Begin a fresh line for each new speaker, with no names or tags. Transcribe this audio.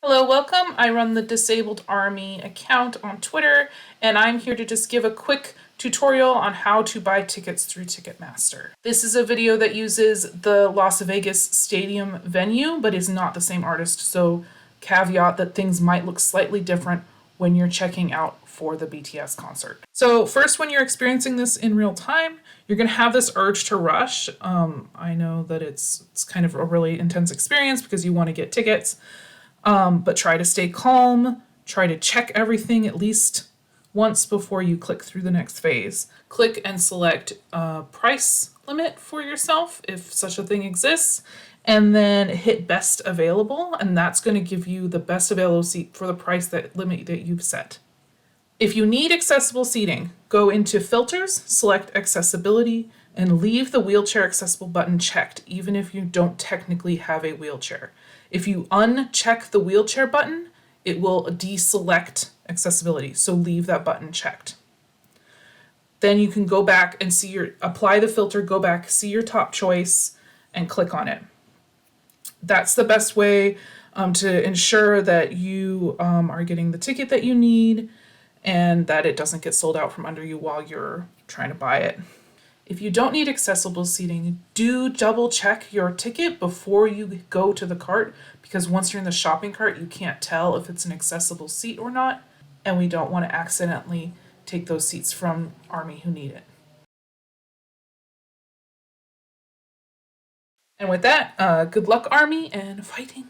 Hello, welcome. I run the Disabled Army account on Twitter, and I'm here to just give a quick tutorial on how to buy tickets through Ticketmaster. This is a video that uses the Las Vegas stadium venue, but is not the same artist, so caveat that things might look slightly different when you're checking out for the BTS concert. So first, when you're experiencing this in real time, you're gonna have this urge to rush. I know that it's kind of a really intense experience because you want to get tickets. But try to stay calm, try to check everything at least once before you click through the next phase. Click and select a price limit for yourself if such a thing exists, and then hit best available, and that's going to give you the best available seat for the price that limit that you've set. If you need accessible seating, go into filters, select accessibility, and leave the wheelchair accessible button checked, even if you don't technically have a wheelchair. If you uncheck the wheelchair button, it will deselect accessibility, so leave that button checked. Then you can go back and apply the filter, go back, see your top choice, and click on it. That's the best way to ensure that you are getting the ticket that you need and that it doesn't get sold out from under you while you're trying to buy it. If you don't need accessible seating, do double check your ticket before you go to the cart, because once you're in the shopping cart, you can't tell if it's an accessible seat or not, and we don't want to accidentally take those seats from Army who need it. And with that, good luck, Army, and fighting.